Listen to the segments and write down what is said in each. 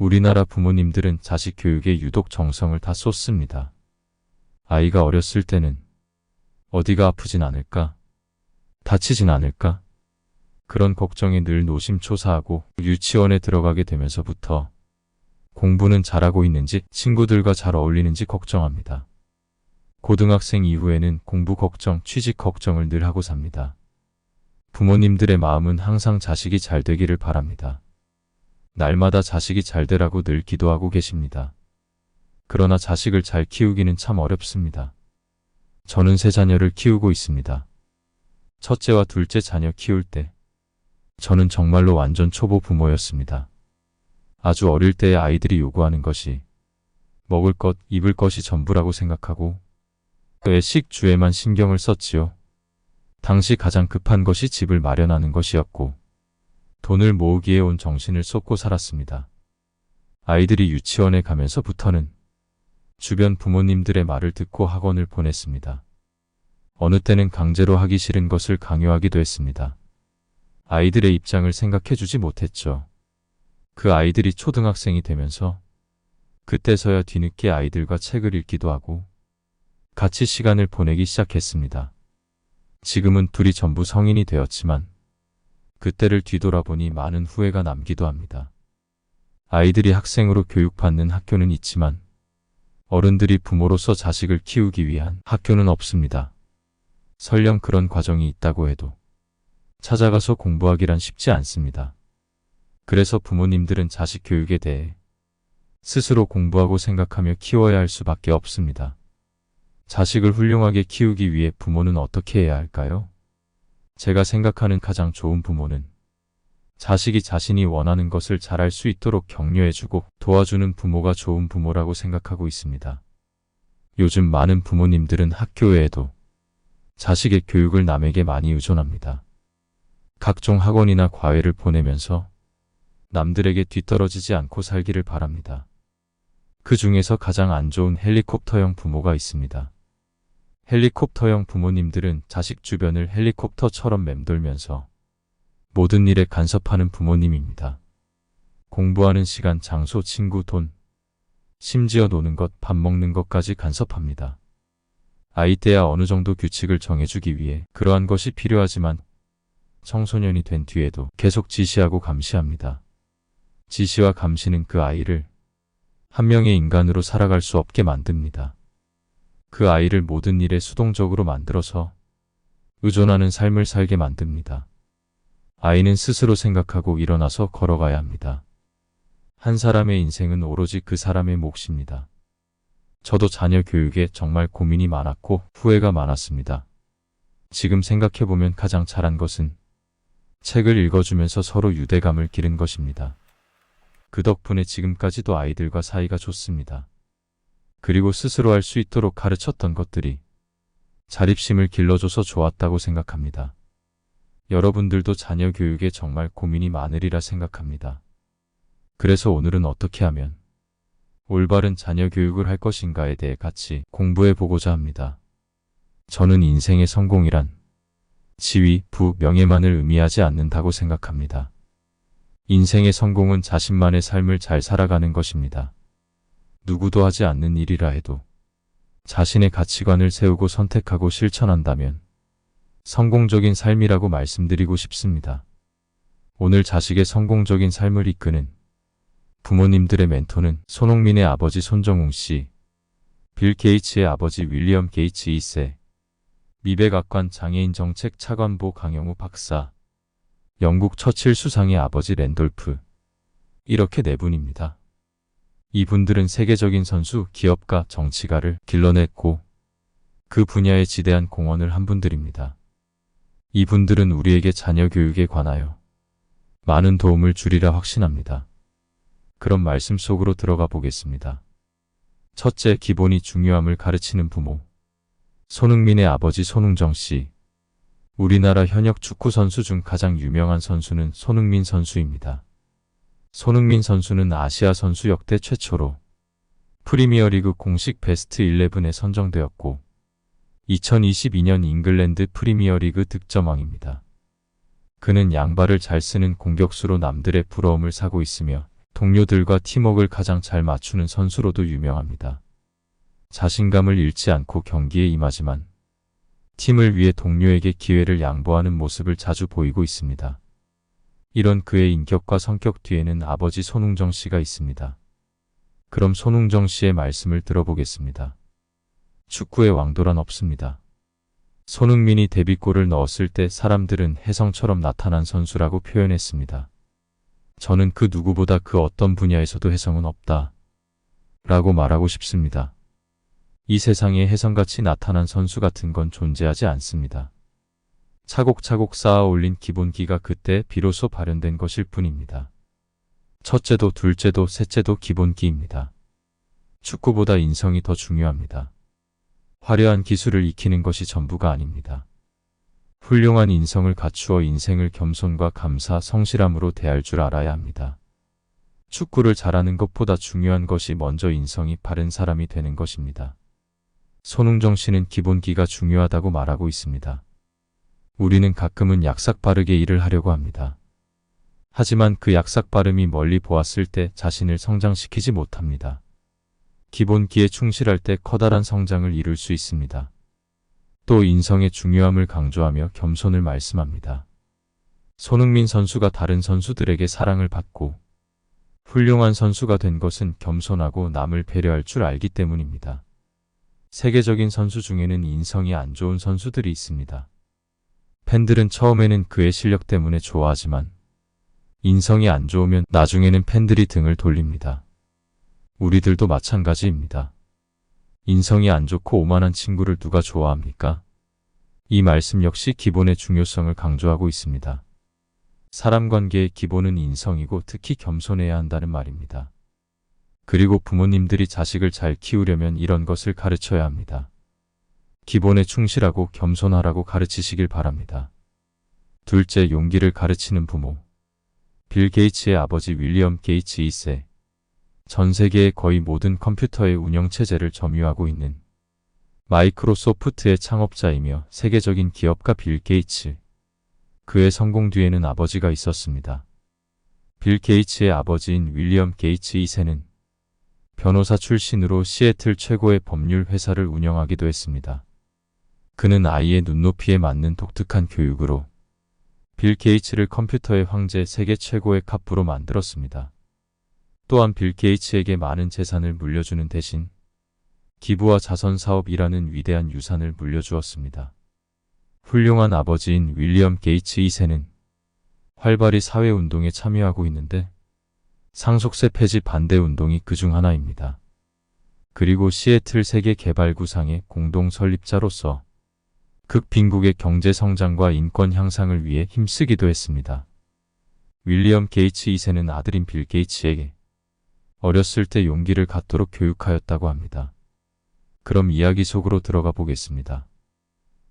우리나라 부모님들은 자식 교육에 유독 정성을 다 쏟습니다. 아이가 어렸을 때는 어디가 아프진 않을까? 다치진 않을까? 그런 걱정에 늘 노심초사하고 유치원에 들어가게 되면서부터 공부는 잘하고 있는지 친구들과 잘 어울리는지 걱정합니다. 고등학생 이후에는 공부 걱정, 취직 걱정을 늘 하고 삽니다. 부모님들의 마음은 항상 자식이 잘 되기를 바랍니다. 날마다 자식이 잘 되라고 늘 기도하고 계십니다. 그러나 자식을 잘 키우기는 참 어렵습니다. 저는 세 자녀를 키우고 있습니다. 첫째와 둘째 자녀 키울 때 저는 정말로 완전 초보 부모였습니다. 아주 어릴 때의 아이들이 요구하는 것이 먹을 것, 입을 것이 전부라고 생각하고 외식주에만 신경을 썼지요. 당시 가장 급한 것이 집을 마련하는 것이었고 돈을 모으기에 온 정신을 쏟고 살았습니다. 아이들이 유치원에 가면서부터는 주변 부모님들의 말을 듣고 학원을 보냈습니다. 어느 때는 강제로 하기 싫은 것을 강요하기도 했습니다. 아이들의 입장을 생각해주지 못했죠. 그 아이들이 초등학생이 되면서 그때서야 뒤늦게 아이들과 책을 읽기도 하고 같이 시간을 보내기 시작했습니다. 지금은 둘이 전부 성인이 되었지만 그때를 뒤돌아보니 많은 후회가 남기도 합니다. 아이들이 학생으로 교육받는 학교는 있지만 어른들이 부모로서 자식을 키우기 위한 학교는 없습니다. 설령 그런 과정이 있다고 해도 찾아가서 공부하기란 쉽지 않습니다. 그래서 부모님들은 자식 교육에 대해 스스로 공부하고 생각하며 키워야 할 수밖에 없습니다. 자식을 훌륭하게 키우기 위해 부모는 어떻게 해야 할까요? 제가 생각하는 가장 좋은 부모는 자식이 자신이 원하는 것을 잘할 수 있도록 격려해주고 도와주는 부모가 좋은 부모라고 생각하고 있습니다. 요즘 많은 부모님들은 학교 외에도 자식의 교육을 남에게 많이 의존합니다. 각종 학원이나 과외를 보내면서 남들에게 뒤떨어지지 않고 살기를 바랍니다. 그 중에서 가장 안 좋은 헬리콥터형 부모가 있습니다. 헬리콥터형 부모님들은 자식 주변을 헬리콥터처럼 맴돌면서 모든 일에 간섭하는 부모님입니다. 공부하는 시간, 장소, 친구, 돈, 심지어 노는 것, 밥 먹는 것까지 간섭합니다. 아이 때야 어느 정도 규칙을 정해주기 위해 그러한 것이 필요하지만 청소년이 된 뒤에도 계속 지시하고 감시합니다. 지시와 감시는 그 아이를 한 명의 인간으로 살아갈 수 없게 만듭니다. 그 아이를 모든 일에 수동적으로 만들어서 의존하는 삶을 살게 만듭니다. 아이는 스스로 생각하고 일어나서 걸어가야 합니다. 한 사람의 인생은 오로지 그 사람의 몫입니다. 저도 자녀 교육에 정말 고민이 많았고 후회가 많았습니다. 지금 생각해보면 가장 잘한 것은 책을 읽어주면서 서로 유대감을 기른 것입니다. 그 덕분에 지금까지도 아이들과 사이가 좋습니다. 그리고 스스로 할 수 있도록 가르쳤던 것들이 자립심을 길러줘서 좋았다고 생각합니다. 여러분들도 자녀 교육에 정말 고민이 많으리라 생각합니다. 그래서 오늘은 어떻게 하면 올바른 자녀 교육을 할 것인가에 대해 같이 공부해 보고자 합니다. 저는 인생의 성공이란 지위, 부, 명예만을 의미하지 않는다고 생각합니다. 인생의 성공은 자신만의 삶을 잘 살아가는 것입니다. 누구도 하지 않는 일이라 해도 자신의 가치관을 세우고 선택하고 실천한다면 성공적인 삶이라고 말씀드리고 싶습니다. 오늘 자식의 성공적인 삶을 이끄는 부모님들의 멘토는 손흥민의 아버지 손정웅 씨, 빌 게이츠의 아버지 윌리엄 게이츠 2세, 미백악관 장애인 정책 차관보 강영우 박사, 영국 처칠 수상의 아버지 랜돌프, 이렇게 네 분입니다. 이분들은 세계적인 선수, 기업가, 정치가를 길러냈고 그 분야에 지대한 공헌을 한 분들입니다. 이분들은 우리에게 자녀 교육에 관하여 많은 도움을 주리라 확신합니다. 그런 말씀 속으로 들어가 보겠습니다. 첫째, 기본이 중요함을 가르치는 부모. 손흥민의 아버지 손흥정 씨. 우리나라 현역 축구 선수 중 가장 유명한 선수는 손흥민 선수입니다. 손흥민 선수는 아시아 선수 역대 최초로 프리미어리그 공식 베스트 11에 선정되었고 2022년 잉글랜드 프리미어리그 득점왕입니다. 그는 양발을 잘 쓰는 공격수로 남들의 부러움을 사고 있으며 동료들과 팀워크를 가장 잘 맞추는 선수로도 유명합니다. 자신감을 잃지 않고 경기에 임하지만 팀을 위해 동료에게 기회를 양보하는 모습을 자주 보이고 있습니다. 이런 그의 인격과 성격 뒤에는 아버지 손흥정 씨가 있습니다. 그럼 손흥정 씨의 말씀을 들어보겠습니다. 축구의 왕도란 없습니다. 손흥민이 데뷔골을 넣었을 때 사람들은 혜성처럼 나타난 선수라고 표현했습니다. 저는 그 누구보다 그 어떤 분야에서도 혜성은 없다 라고 말하고 싶습니다. 이 세상에 혜성같이 나타난 선수 같은 건 존재하지 않습니다. 차곡차곡 쌓아 올린 기본기가 그때 비로소 발현된 것일 뿐입니다. 첫째도 둘째도 셋째도 기본기입니다. 축구보다 인성이 더 중요합니다. 화려한 기술을 익히는 것이 전부가 아닙니다. 훌륭한 인성을 갖추어 인생을 겸손과 감사, 성실함으로 대할 줄 알아야 합니다. 축구를 잘하는 것보다 중요한 것이 먼저 인성이 바른 사람이 되는 것입니다. 손흥정 씨는 기본기가 중요하다고 말하고 있습니다. 우리는 가끔은 약삭빠르게 일을 하려고 합니다. 하지만 그 약삭빠름이 멀리 보았을 때 자신을 성장시키지 못합니다. 기본기에 충실할 때 커다란 성장을 이룰 수 있습니다. 또 인성의 중요함을 강조하며 겸손을 말씀합니다. 손흥민 선수가 다른 선수들에게 사랑을 받고 훌륭한 선수가 된 것은 겸손하고 남을 배려할 줄 알기 때문입니다. 세계적인 선수 중에는 인성이 안 좋은 선수들이 있습니다. 팬들은 처음에는 그의 실력 때문에 좋아하지만 인성이 안 좋으면 나중에는 팬들이 등을 돌립니다. 우리들도 마찬가지입니다. 인성이 안 좋고 오만한 친구를 누가 좋아합니까? 이 말씀 역시 기본의 중요성을 강조하고 있습니다. 사람 관계의 기본은 인성이고 특히 겸손해야 한다는 말입니다. 그리고 부모님들이 자식을 잘 키우려면 이런 것을 가르쳐야 합니다. 기본에 충실하고 겸손하라고 가르치시길 바랍니다. 둘째, 용기를 가르치는 부모. 빌 게이츠의 아버지 윌리엄 게이츠 2세. 전 세계의 거의 모든 컴퓨터의 운영체제를 점유하고 있는 마이크로소프트의 창업자이며 세계적인 기업가 빌 게이츠. 그의 성공 뒤에는 아버지가 있었습니다. 빌 게이츠의 아버지인 윌리엄 게이츠 2세는 변호사 출신으로 시애틀 최고의 법률 회사를 운영하기도 했습니다. 그는 아이의 눈높이에 맞는 독특한 교육으로 빌 게이츠를 컴퓨터의 황제, 세계 최고의 갑부로 만들었습니다. 또한 빌 게이츠에게 많은 재산을 물려주는 대신 기부와 자선 사업이라는 위대한 유산을 물려주었습니다. 훌륭한 아버지인 윌리엄 게이츠 2세는 활발히 사회운동에 참여하고 있는데 상속세 폐지 반대 운동이 그중 하나입니다. 그리고 시애틀 세계개발구상의 공동 설립자로서 극빈국의 경제 성장과 인권 향상을 위해 힘쓰기도 했습니다. 윌리엄 게이츠 2세는 아들인 빌 게이츠에게 어렸을 때 용기를 갖도록 교육하였다고 합니다. 그럼 이야기 속으로 들어가 보겠습니다.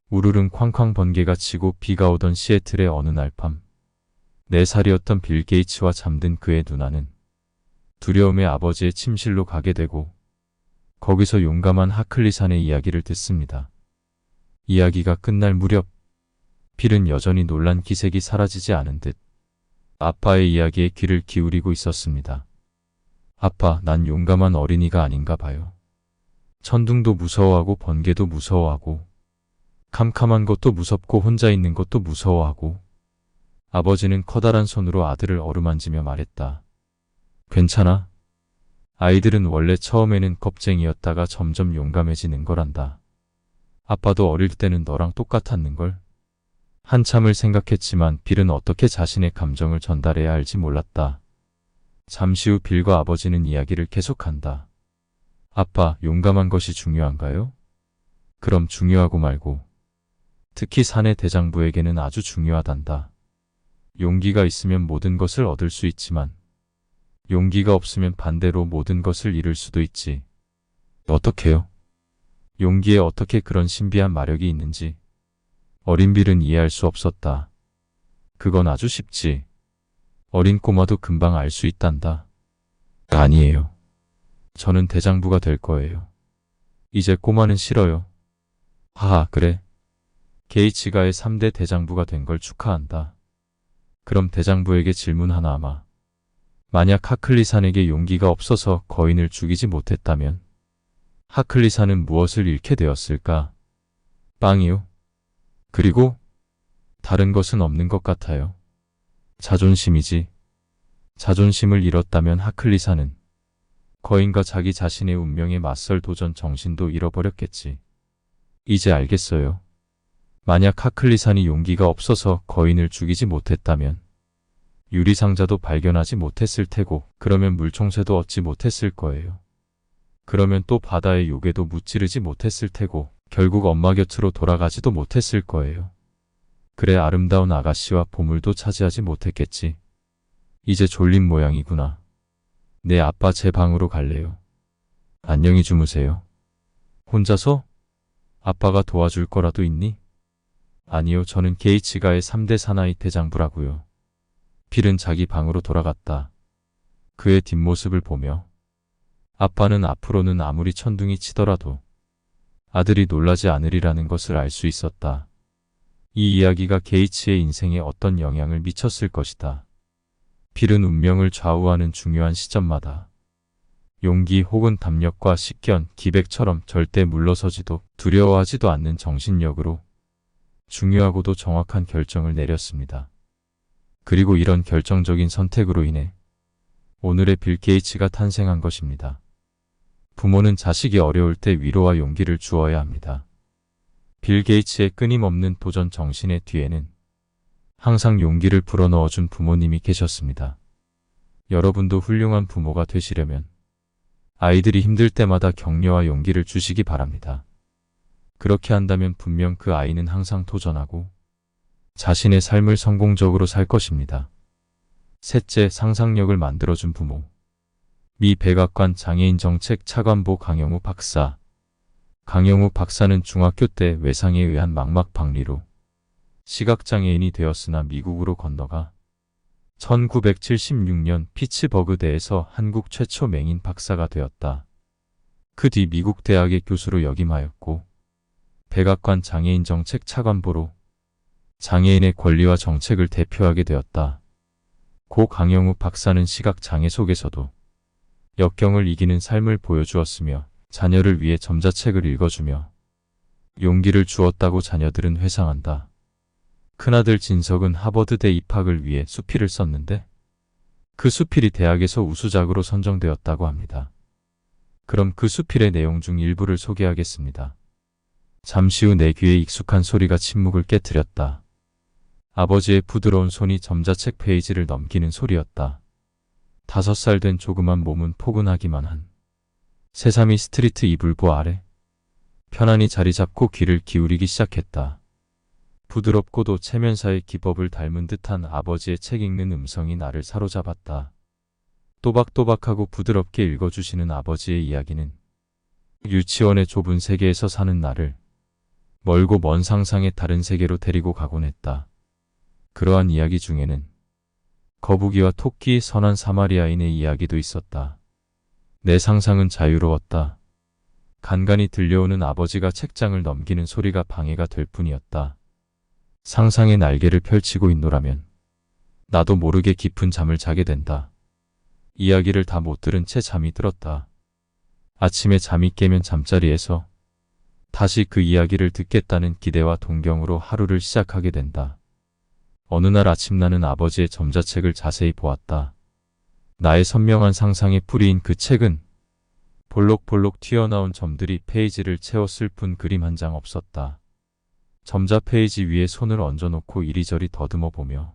우르릉 쾅쾅 번개가 치고 비가 오던 시애틀의 어느 날 밤, 4살이었던 빌 게이츠와 잠든 그의 누나는 두려움에 아버지의 침실로 가게 되고 거기서 용감한 하클리산의 이야기를 듣습니다. 이야기가 끝날 무렵 빌은 여전히 놀란 기색이 사라지지 않은 듯 아빠의 이야기에 귀를 기울이고 있었습니다. 아빠, 난 용감한 어린이가 아닌가 봐요. 천둥도 무서워하고 번개도 무서워하고 캄캄한 것도 무섭고 혼자 있는 것도 무서워하고. 아버지는 커다란 손으로 아들을 어루만지며 말했다. 괜찮아? 아이들은 원래 처음에는 겁쟁이였다가 점점 용감해지는 거란다. 아빠도 어릴 때는 너랑 똑같았는걸? 한참을 생각했지만 빌은 어떻게 자신의 감정을 전달해야 할지 몰랐다. 잠시 후 빌과 아버지는 이야기를 계속한다. 아빠, 용감한 것이 중요한가요? 그럼 중요하고 말고. 특히 사내 대장부에게는 아주 중요하단다. 용기가 있으면 모든 것을 얻을 수 있지만 용기가 없으면 반대로 모든 것을 잃을 수도 있지. 어떻게요? 용기에 어떻게 그런 신비한 마력이 있는지 어린 빌은 이해할 수 없었다. 그건 아주 쉽지. 어린 꼬마도 금방 알 수 있단다. 아니에요. 저는 대장부가 될 거예요. 이제 꼬마는 싫어요. 하하, 그래. 게이츠가의 3대 대장부가 된 걸 축하한다. 그럼 대장부에게 질문 하나 하마. 만약 하클리산에게 용기가 없어서 거인을 죽이지 못했다면 하클리산은 무엇을 잃게 되었을까? 빵이요. 그리고 다른 것은 없는 것 같아요. 자존심이지. 자존심을 잃었다면 하클리산은 거인과 자기 자신의 운명에 맞설 도전 정신도 잃어버렸겠지. 이제 알겠어요. 만약 하클리산이 용기가 없어서 거인을 죽이지 못했다면 유리상자도 발견하지 못했을 테고, 그러면 물총새도 얻지 못했을 거예요. 그러면 또 바다의 요괴도 무찌르지 못했을 테고, 결국 엄마 곁으로 돌아가지도 못했을 거예요. 그래 아름다운 아가씨와 보물도 차지하지 못했겠지. 이제 졸린 모양이구나. 네 아빠 제 방으로 갈래요. 안녕히 주무세요. 혼자서? 아빠가 도와줄 거라도 있니? 아니요, 저는 게이츠가의 3대 사나이 대장부라고요. 필은 자기 방으로 돌아갔다. 그의 뒷모습을 보며 아빠는 앞으로는 아무리 천둥이 치더라도 아들이 놀라지 않으리라는 것을 알 수 있었다. 이 이야기가 게이츠의 인생에 어떤 영향을 미쳤을 것이다. 필은 운명을 좌우하는 중요한 시점마다 용기 혹은 담력과 식견, 기백처럼 절대 물러서지도 두려워하지도 않는 정신력으로 중요하고도 정확한 결정을 내렸습니다. 그리고 이런 결정적인 선택으로 인해 오늘의 빌 게이츠가 탄생한 것입니다. 부모는 자식이 어려울 때 위로와 용기를 주어야 합니다. 빌 게이츠의 끊임없는 도전 정신의 뒤에는 항상 용기를 불어넣어준 부모님이 계셨습니다. 여러분도 훌륭한 부모가 되시려면 아이들이 힘들 때마다 격려와 용기를 주시기 바랍니다. 그렇게 한다면 분명 그 아이는 항상 도전하고 자신의 삶을 성공적으로 살 것입니다. 셋째, 상상력을 만들어준 부모. 미 백악관 장애인 정책 차관보 강영우 박사. 강영우 박사는 중학교 때 외상에 의한 망막박리로 시각장애인이 되었으나 미국으로 건너가 1976년 피츠버그대에서 한국 최초 맹인 박사가 되었다. 그 뒤 미국 대학의 교수로 역임하였고 백악관 장애인 정책 차관보로 장애인의 권리와 정책을 대표하게 되었다. 고 강영우 박사는 시각장애 속에서도 역경을 이기는 삶을 보여주었으며 자녀를 위해 점자책을 읽어주며 용기를 주었다고 자녀들은 회상한다. 큰아들 진석은 하버드대 입학을 위해 수필을 썼는데 그 수필이 대학에서 우수작으로 선정되었다고 합니다. 그럼 그 수필의 내용 중 일부를 소개하겠습니다. 잠시 후 내 귀에 익숙한 소리가 침묵을 깨뜨렸다. 아버지의 부드러운 손이 점자책 페이지를 넘기는 소리였다. 5살 된 조그만 몸은 포근하기만 한 세사미 스트리트 이불보 아래 편안히 자리 잡고 귀를 기울이기 시작했다. 부드럽고도 체면사의 기법을 닮은 듯한 아버지의 책 읽는 음성이 나를 사로잡았다. 또박또박하고 부드럽게 읽어주시는 아버지의 이야기는 유치원의 좁은 세계에서 사는 나를 멀고 먼 상상의 다른 세계로 데리고 가곤 했다. 그러한 이야기 중에는 거북이와 토끼, 선한 사마리아인의 이야기도 있었다. 내 상상은 자유로웠다. 간간히 들려오는 아버지가 책장을 넘기는 소리가 방해가 될 뿐이었다. 상상의 날개를 펼치고 있노라면 나도 모르게 깊은 잠을 자게 된다. 이야기를 다 못 들은 채 잠이 들었다. 아침에 잠이 깨면 잠자리에서 다시 그 이야기를 듣겠다는 기대와 동경으로 하루를 시작하게 된다. 어느 날 아침 나는 아버지의 점자책을 자세히 보았다. 나의 선명한 상상의 뿌리인 그 책은 볼록볼록 튀어나온 점들이 페이지를 채웠을 뿐 그림 한 장 없었다. 점자 페이지 위에 손을 얹어놓고 이리저리 더듬어 보며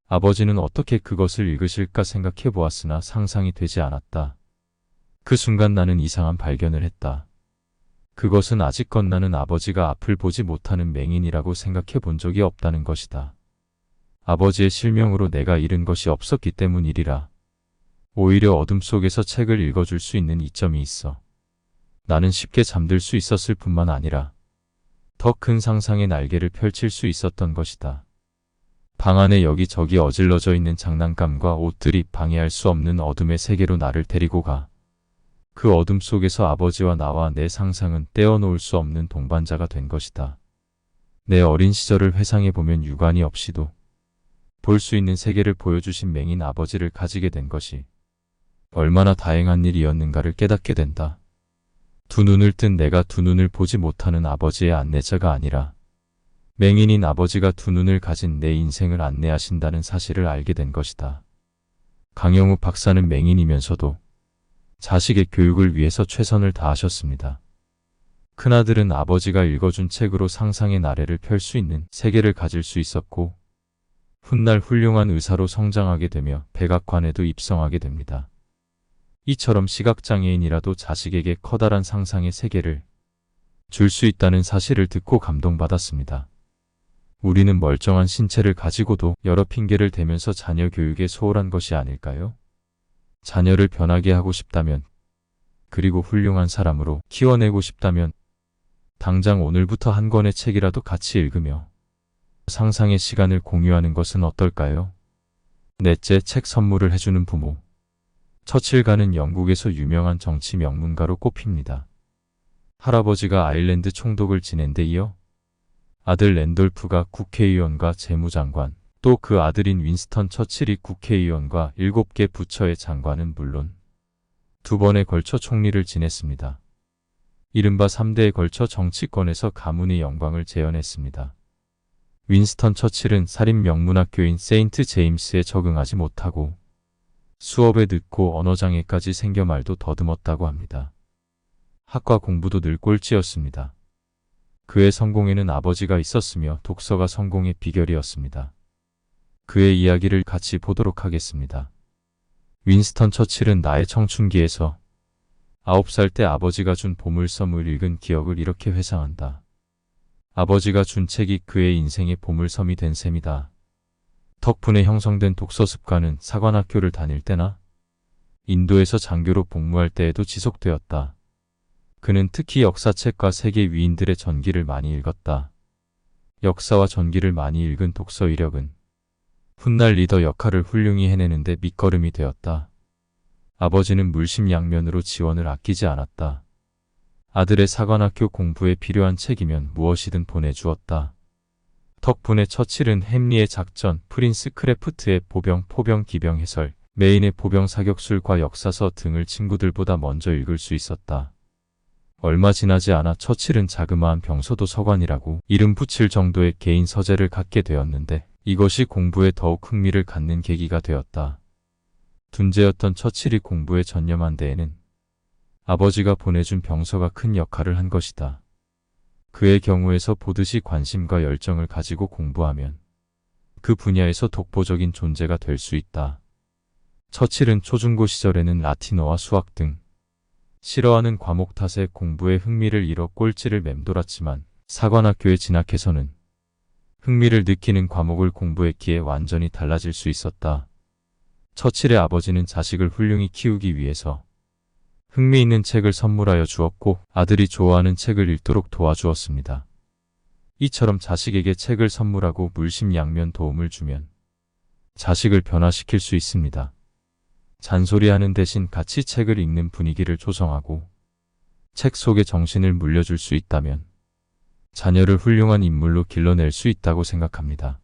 아버지는 어떻게 그것을 읽으실까 생각해 보았으나 상상이 되지 않았다. 그 순간 나는 이상한 발견을 했다. 그것은 아직껏 나는 아버지가 앞을 보지 못하는 맹인이라고 생각해 본 적이 없다는 것이다. 아버지의 실명으로 내가 잃은 것이 없었기 때문이리라. 오히려 어둠 속에서 책을 읽어줄 수 있는 이점이 있어 나는 쉽게 잠들 수 있었을 뿐만 아니라 더 큰 상상의 날개를 펼칠 수 있었던 것이다. 방 안에 여기저기 어질러져 있는 장난감과 옷들이 방해할 수 없는 어둠의 세계로 나를 데리고 가. 그 어둠 속에서 아버지와 나와 내 상상은 떼어놓을 수 없는 동반자가 된 것이다. 내 어린 시절을 회상해보면 유관이 없이도 볼 수 있는 세계를 보여주신 맹인 아버지를 가지게 된 것이 얼마나 다행한 일이었는가를 깨닫게 된다. 두 눈을 뜬 내가 두 눈을 보지 못하는 아버지의 안내자가 아니라 맹인인 아버지가 두 눈을 가진 내 인생을 안내하신다는 사실을 알게 된 것이다. 강영우 박사는 맹인이면서도 자식의 교육을 위해서 최선을 다하셨습니다. 큰아들은 아버지가 읽어준 책으로 상상의 나래를 펼 수 있는 세계를 가질 수 있었고 훗날 훌륭한 의사로 성장하게 되며 백악관에도 입성하게 됩니다. 이처럼 시각장애인이라도 자식에게 커다란 상상의 세계를 줄 수 있다는 사실을 듣고 감동받았습니다. 우리는 멀쩡한 신체를 가지고도 여러 핑계를 대면서 자녀 교육에 소홀한 것이 아닐까요? 자녀를 변하게 하고 싶다면, 그리고 훌륭한 사람으로 키워내고 싶다면 당장 오늘부터 한 권의 책이라도 같이 읽으며 상상의 시간을 공유하는 것은 어떨까요? 넷째, 책 선물을 해주는 부모. 처칠가는 영국에서 유명한 정치 명문가로 꼽힙니다. 할아버지가 아일랜드 총독을 지낸 데 이어 아들 랜돌프가 국회의원과 재무장관, 또 그 아들인 윈스턴 처칠이 국회의원과 7개 부처의 장관은 물론 두 번에 걸쳐 총리를 지냈습니다. 이른바 3대에 걸쳐 정치권에서 가문의 영광을 재현했습니다. 윈스턴 처칠은 사립 명문학교인 세인트 제임스에 적응하지 못하고 수업에 늦고 언어장애까지 생겨 말도 더듬었다고 합니다. 학과 공부도 늘 꼴찌였습니다. 그의 성공에는 아버지가 있었으며 독서가 성공의 비결이었습니다. 그의 이야기를 같이 보도록 하겠습니다. 윈스턴 처칠은 나의 청춘기에서 9살 때 아버지가 준 보물섬을 읽은 기억을 이렇게 회상한다. 아버지가 준 책이 그의 인생의 보물섬이 된 셈이다. 덕분에 형성된 독서 습관은 사관학교를 다닐 때나 인도에서 장교로 복무할 때에도 지속되었다. 그는 특히 역사책과 세계 위인들의 전기를 많이 읽었다. 역사와 전기를 많이 읽은 독서 이력은 훗날 리더 역할을 훌륭히 해내는데 밑거름이 되었다. 아버지는 물심양면으로 지원을 아끼지 않았다. 아들의 사관학교 공부에 필요한 책이면 무엇이든 보내주었다. 덕분에 처칠은 햄리의 작전, 프린스 크래프트의 보병, 포병, 기병 해설, 메인의 보병 사격술과 역사서 등을 친구들보다 먼저 읽을 수 있었다. 얼마 지나지 않아 처칠은 자그마한 병서도 서관이라고 이름 붙일 정도의 개인 서재를 갖게 되었는데 이것이 공부에 더욱 흥미를 갖는 계기가 되었다. 둔재였던 처칠이 공부에 전념한 데에는 아버지가 보내준 병서가 큰 역할을 한 것이다. 그의 경우에서 보듯이 관심과 열정을 가지고 공부하면 그 분야에서 독보적인 존재가 될 수 있다. 처칠은 초중고 시절에는 라틴어와 수학 등 싫어하는 과목 탓에 공부에 흥미를 잃어 꼴찌를 맴돌았지만 사관학교에 진학해서는 흥미를 느끼는 과목을 공부했기에 완전히 달라질 수 있었다. 처칠의 아버지는 자식을 훌륭히 키우기 위해서 흥미있는 책을 선물하여 주었고 아들이 좋아하는 책을 읽도록 도와주었습니다. 이처럼 자식에게 책을 선물하고 물심양면 도움을 주면 자식을 변화시킬 수 있습니다. 잔소리하는 대신 같이 책을 읽는 분위기를 조성하고 책 속의 정신을 물려줄 수 있다면 자녀를 훌륭한 인물로 길러낼 수 있다고 생각합니다.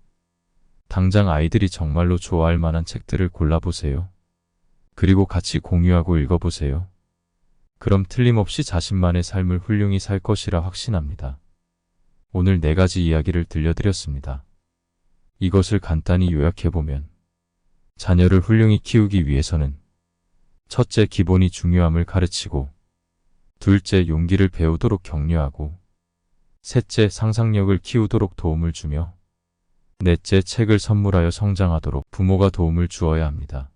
당장 아이들이 정말로 좋아할 만한 책들을 골라보세요. 그리고 같이 공유하고 읽어보세요. 그럼 틀림없이 자신만의 삶을 훌륭히 살 것이라 확신합니다. 오늘 4가지 이야기를 들려드렸습니다. 이것을 간단히 요약해보면 자녀를 훌륭히 키우기 위해서는 첫째, 기본이 중요함을 가르치고 둘째, 용기를 배우도록 격려하고 셋째, 상상력을 키우도록 도움을 주며 넷째, 책을 선물하여 성장하도록 부모가 도움을 주어야 합니다.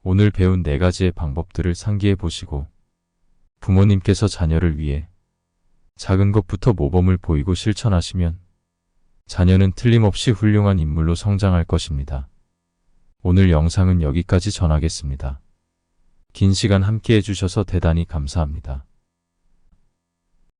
오늘 배운 4가지의 방법들을 상기해 보시고 부모님께서 자녀를 위해 작은 것부터 모범을 보이고 실천하시면 자녀는 틀림없이 훌륭한 인물로 성장할 것입니다. 오늘 영상은 여기까지 전하겠습니다. 긴 시간 함께 해주셔서 대단히 감사합니다.